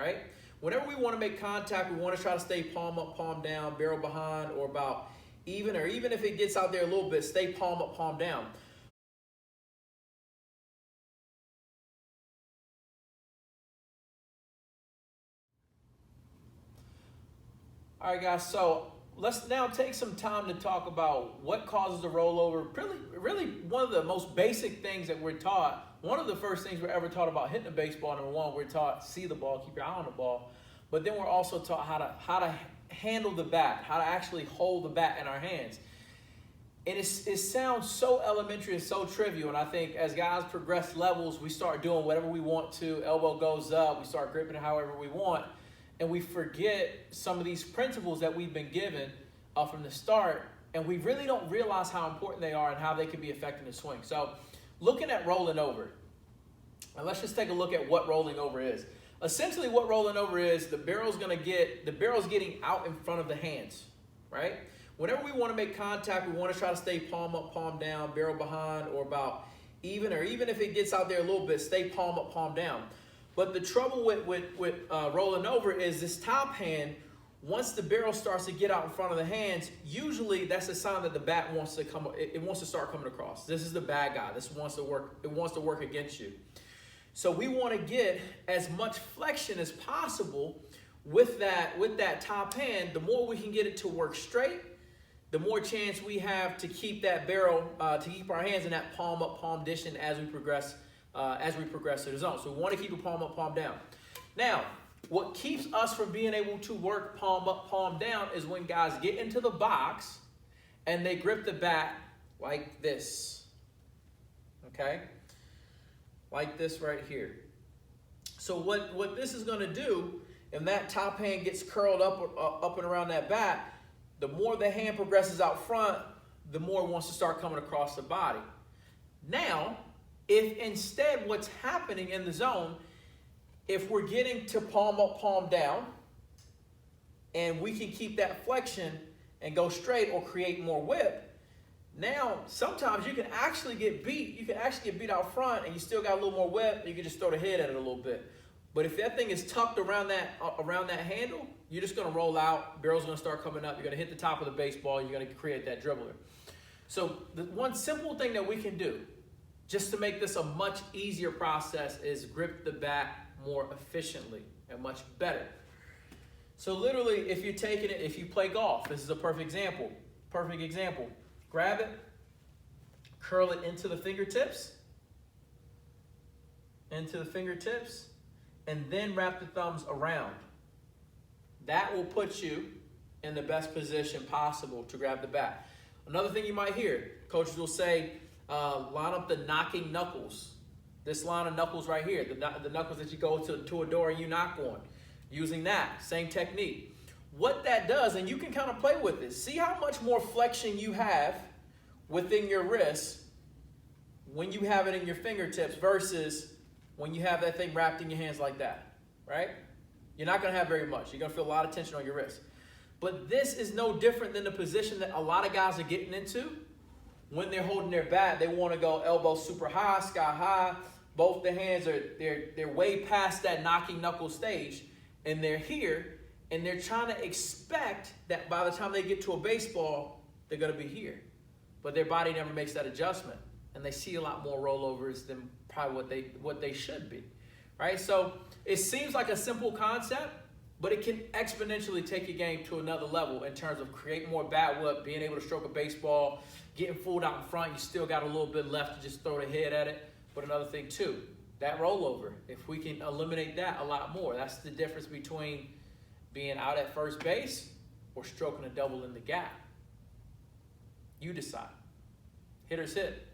right? Whenever we want to make contact, we want to try to stay palm up, palm down, barrel behind, or about even, or even if it gets out there a little bit, stay palm up, palm down. All right, guys, so let's now take some time to talk about what causes a rollover. Really one of the most basic things that we're taught, one of the first things we're ever taught about hitting a baseball, number one, we're taught see the ball, keep your eye on the ball. But then we're also taught how to handle the bat, how to actually hold the bat in our hands. And it sounds so elementary and so trivial, and I think as guys progress levels, we start doing whatever we want to, elbow goes up, we start gripping it however we want, and we forget some of these principles that we've been given from the start, and we really don't realize how important they are and how they can be affecting the swing. So looking at rolling over, and let's just take a look at what rolling over is. Essentially what rolling over is, the barrel's getting out in front of the hands, right? Whenever we want to make contact, we want to try to stay palm up, palm down, barrel behind, or about even, or even if it gets out there a little bit, stay palm up, palm down. But the trouble with rolling over is this top hand, once the barrel starts to get out in front of the hands, usually that's a sign that the bat wants to come, it wants to start coming across. This is the bad guy. This wants to work, it wants to work against you. So we want to get as much flexion as possible with that top hand. The more we can get it to work straight, the more chance we have to keep that barrel, to keep our hands in that palm up, palm distance as we progress to the zone. So we want to keep it palm up, palm down. Now, what keeps us from being able to work palm up, palm down is when guys get into the box and they grip the bat like this, okay? Like this right here. So what this is going to do, if that top hand gets curled up and around that bat, the more the hand progresses out front, the more it wants to start coming across the body. Now, if instead what's happening in the zone, if we're getting to palm up, palm down, and we can keep that flexion and go straight or create more whip, now sometimes you can actually get beat. You can actually get beat out front and you still got a little more whip, and you can just throw the head at it a little bit. But if that thing is tucked around that handle, you're just going to roll out, barrel's going to start coming up, you're going to hit the top of the baseball, you're going to create that dribbler. So the one simple thing that we can do, just to make this a much easier process, is grip the bat more efficiently and much better. So literally, if you're taking it, if you play golf, this is a perfect example. Grab it, curl it into the fingertips, and then wrap the thumbs around. That will put you in the best position possible to grab the bat. Another thing you might hear, coaches will say, line up the knocking knuckles. This line of knuckles right here, the knuckles that you go to a door and you knock on. Using that, same technique. What that does, and you can kind of play with it, see how much more flexion you have within your wrist when you have it in your fingertips versus when you have that thing wrapped in your hands like that, right? You're not going to have very much. You're going to feel a lot of tension on your wrist. But this is no different than the position that a lot of guys are getting into when they're holding their bat. They want to go elbow super high, sky high. Both the hands they're way past that knocking knuckle stage, and they're here, and they're trying to expect that by the time they get to a baseball, they're going to be here. But their body never makes that adjustment, and they see a lot more rollovers than probably what they should be, right? So it seems like a simple concept, but it can exponentially take your game to another level in terms of creating more bat whip, being able to stroke a baseball, getting fooled out in front. You still got a little bit left to just throw the head at it. But another thing too, that rollover, if we can eliminate that a lot more, that's the difference between being out at first base or stroking a double in the gap. You decide. Hitters hit.